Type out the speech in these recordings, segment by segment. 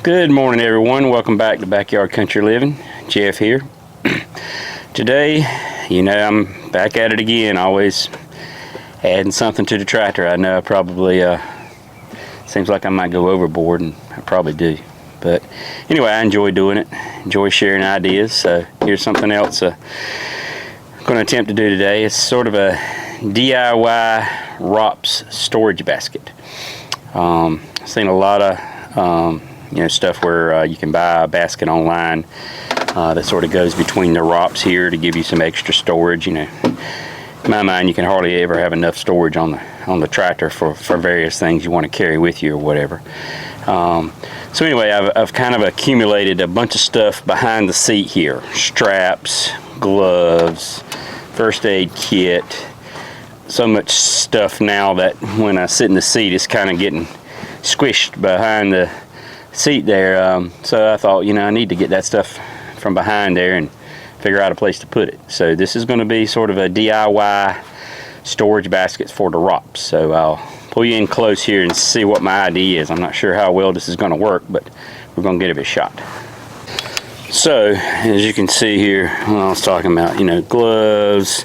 Good morning, everyone. Welcome back to Backyard Country Living. Jeff here. Today, I'm back at it again, always adding something to the tractor. I know I probably, seems like I might go overboard, and I probably do. But anyway, I enjoy doing it, enjoy sharing ideas. So here's something else I'm going to attempt to do today. It's sort of a DIY ROPS storage basket. I've seen a lot of stuff where you can buy a basket online that sort of goes between the ROPS here to give you some extra storage. In my mind, you can hardly ever have enough storage on the tractor for various things you want to carry with you or whatever. So anyway, I've kind of accumulated a bunch of stuff behind the seat here: straps, gloves, first aid kit. So much stuff now that when I sit in the seat, it's kind of getting squished behind the seat there. So I thought, I need to get that stuff from behind there and figure out a place to put it. So this is going to be sort of a DIY storage basket for the ROPS. So I'll pull you in close here and see what my idea is. I'm not sure how well this is going to work, but we're going to give it a shot. So as you can see here, I was talking about, gloves,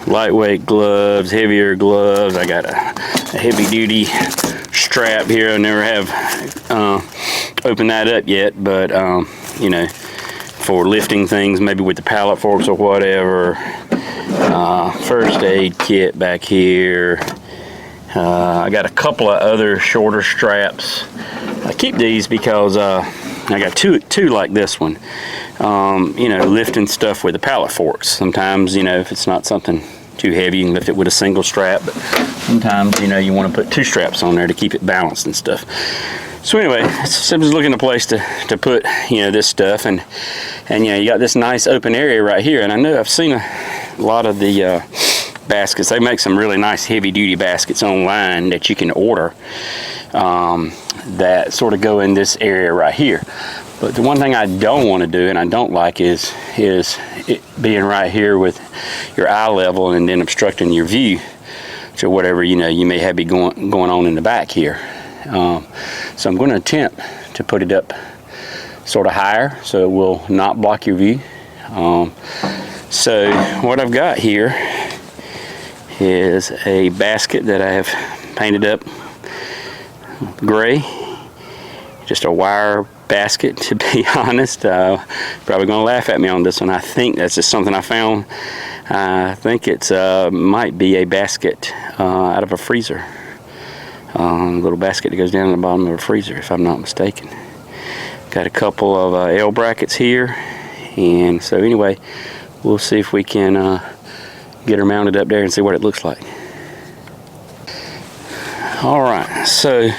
lightweight gloves, heavier gloves. I got a heavy duty strap here. I never have opened that up yet, but for lifting things, maybe with the pallet forks or whatever. First aid kit back here. I got a couple of other shorter straps. I keep these because I got two like this one. Lifting stuff with the pallet forks. Sometimes, if it's not something too heavy, you can lift it with a single strap, but sometimes, you want to put two straps on there to keep it balanced and stuff. So anyway, so I'm just looking at a place to put, this stuff, and you got this nice open area right here, and I know I've seen a lot of the baskets. They make some really nice heavy-duty baskets online that you can order that sort of go in this area right here. But the one thing I don't want to do, and I don't like, is it being right here with your eye level and then obstructing your view to whatever you may have going on in the back here. So I'm going to attempt to put it up sort of higher so it will not block your view. So what I've got here is a basket that I have painted up gray, just a wire basket, to be honest. Probably gonna laugh at me on this one. I think that's just something I found. I think it's might be a basket out of a freezer. A little basket that goes down in the bottom of a freezer, if I'm not mistaken. Got a couple of L brackets here, and so anyway, we'll see if we can get her mounted up there and see what it looks like. All right, so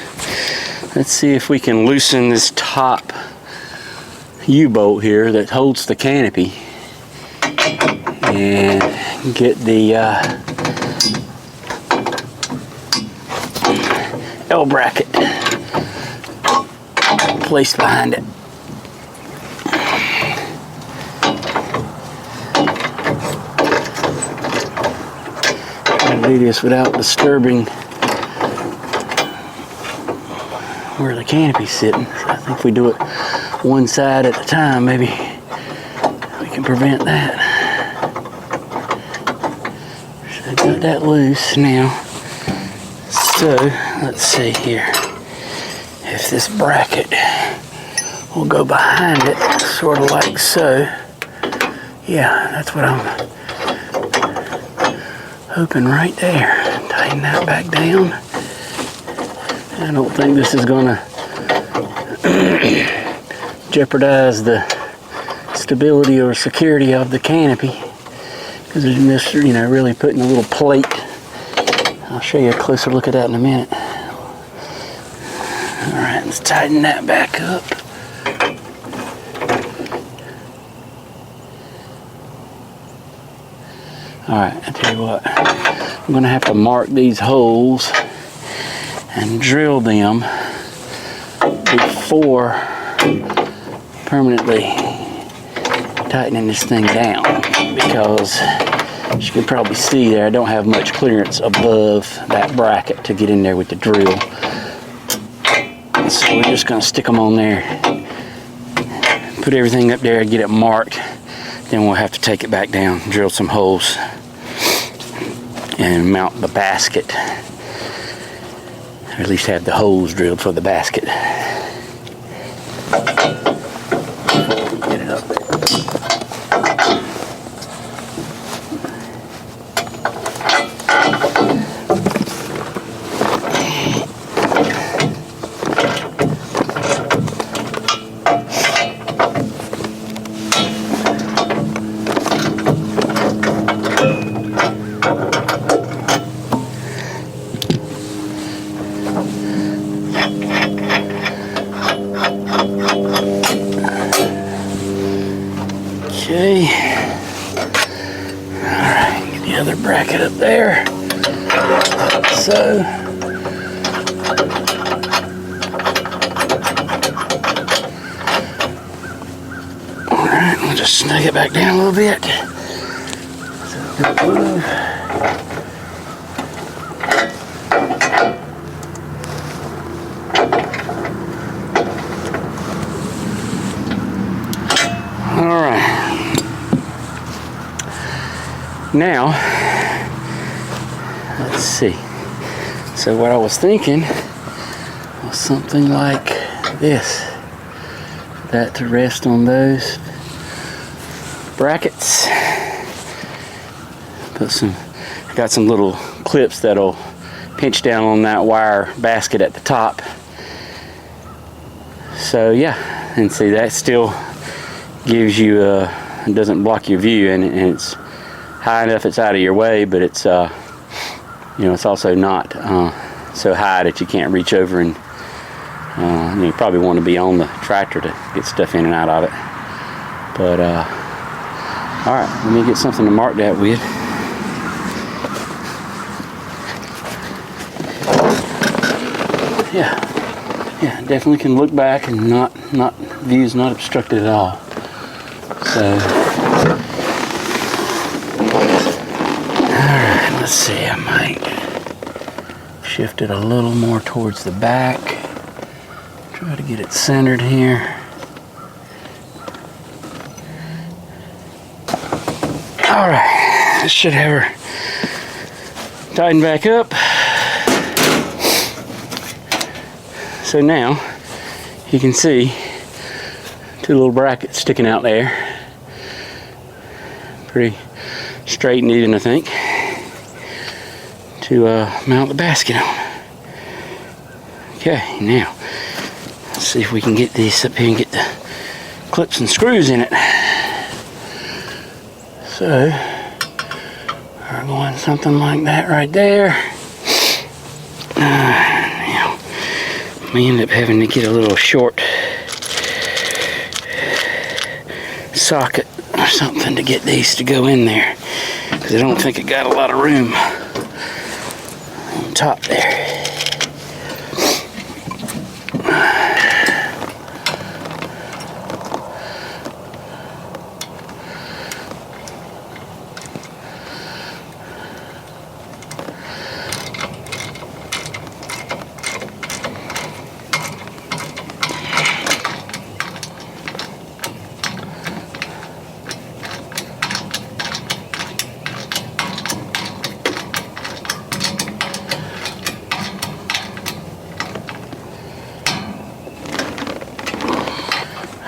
let's see if we can loosen this top U-bolt here that holds the canopy and get the L bracket placed behind it. Try to do this without disturbing where the canopy's sitting. So I think if we do it one side at a time, maybe we can prevent that. So I've got that loose now. So let's see here if this bracket will go behind it, sort of like so. Yeah, that's what I'm hoping right there. Tighten that back down. I don't think this is going to jeopardize the stability or security of the canopy, because it's just, really putting a little plate. I'll show you a closer look at that in a minute. All right, let's tighten that back up. All right, I tell you what, I'm going to have to mark these holes and drill them before permanently tightening this thing down, because as you can probably see there, I don't have much clearance above that bracket to get in there with the drill. So we're just gonna stick them on there. Put everything up there, get it marked. Then we'll have to take it back down, drill some holes, and mount the basket. Or at least have the holes drilled for the basket. Get it up there. Okay. Alright, get the other bracket up there. So. Alright, we'll just snug it back down a little bit. So don't move. Now, let's see. So what I was thinking was something like this. That to rest on those brackets. Got some little clips that'll pinch down on that wire basket at the top. So yeah, and see that still gives you it doesn't block your view, and it's high enough it's out of your way, but it's it's also not so high that you can't reach over, and you probably want to be on the tractor to get stuff in and out of it. But all right, let me get something to mark that with. Yeah, definitely can look back and view's not obstructed at all. So. Alright, let's see, I might shift it a little more towards the back. Try to get it centered here. Alright, this should have her tightened back up. So now, you can see two little brackets sticking out there. Pretty straight and even, I think, to mount the basket on. Okay, now let's see if we can get these up here and get the clips and screws in it. So we're going something like that right there. Now we end up having to get a little short socket or something to get these to go in there, because I don't think it got a lot of room on top there.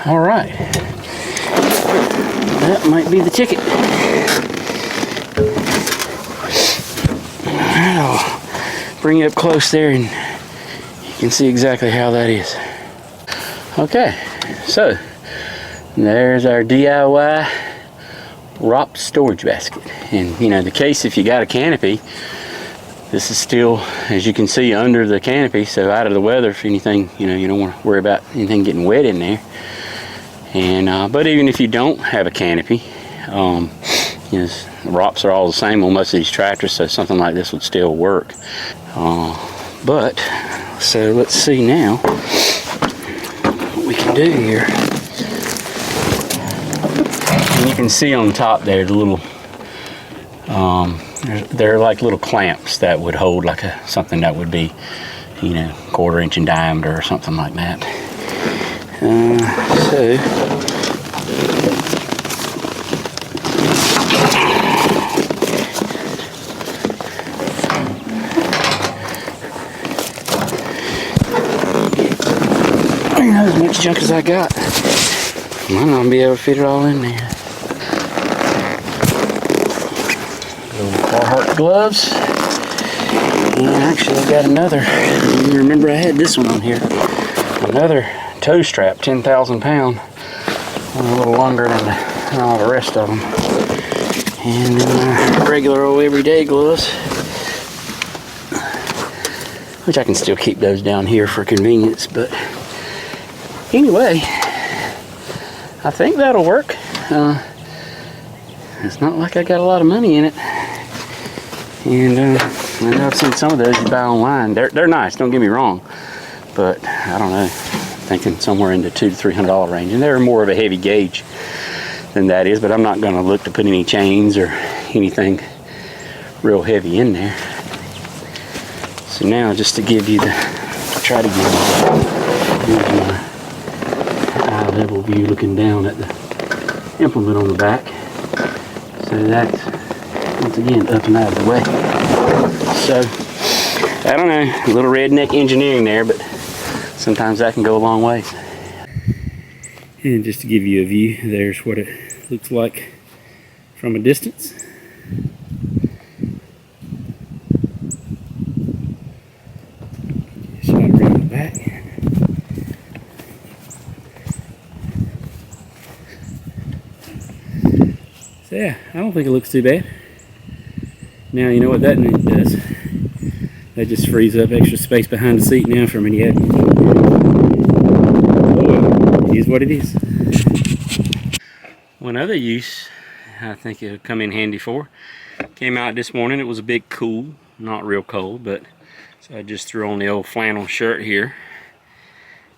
All right, that might be the ticket. All right, I'll bring you up close there and you can see exactly how that is. Okay, so there's our DIY ROPS storage basket. And the case, if you got a canopy, this is still, as you can see, under the canopy, so out of the weather. If anything, you don't want to worry about anything getting wet in there. And but even if you don't have a canopy, the ROPS are all the same on most of these tractors, so something like this would still work. But so let's see now what we can do here. And you can see on top there the little they're like little clamps that would hold like something that would be you know, 1/4 inch in diameter or something like that. As much junk as I got, I might not be able to fit it all in there. Little Carhartt gloves, and actually I got another. You remember I had this one on here. Another toe strap, 10,000 pound, one a little longer than all the rest of them. And then regular old everyday gloves, which I can still keep those down here for convenience, but. Anyway, I think that'll work. It's not like I got a lot of money in it. And I know I've seen some of those you buy online. They're nice, don't get me wrong. But I don't know, thinking somewhere in the $200 to $300 range. And they're more of a heavy gauge than that is, but I'm not gonna look to put any chains or anything real heavy in there. So now just to give you try to give you my level view looking down at the implement on the back. So that's once again up and out of the way. So I don't know, a little redneck engineering there, but sometimes that can go a long ways. And just to give you a view, there's what it looks like from a distance. Shot around the back. So yeah, I don't think it looks too bad. Now you know what that does. That just frees up extra space behind the seat now for me to add. Oh well, it is what it is. One other use I think it'll come in handy for. Came out this morning, it was a bit cool, not real cold, but so I just threw on the old flannel shirt here.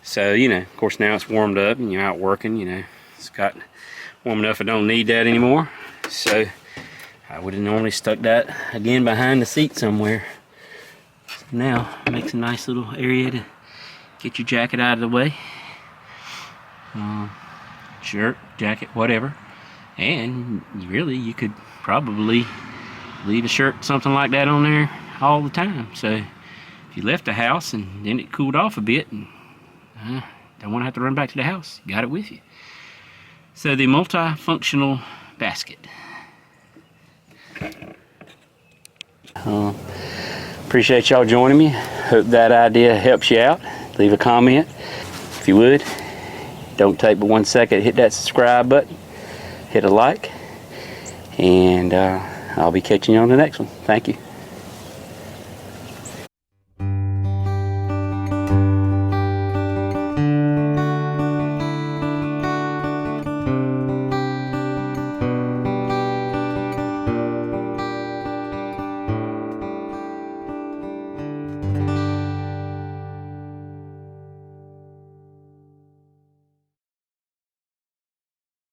So, you know, of course now it's warmed up and you're out working, you know, it's got warm enough I don't need that anymore. So I would have normally stuck that again behind the seat somewhere. So now it makes a nice little area to get your jacket out of the way. Shirt, jacket, whatever. And really you could probably leave a shirt, something like that on there all the time. So if you left the house and then it cooled off a bit and don't want to have to run back to the house, you got it with you. So the multifunctional basket. Appreciate y'all joining me. Hope that idea helps you out. Leave a comment if you would. Don't take but 1 second. Hit that subscribe button. Hit a like. And I'll be catching you on the next one. Thank you.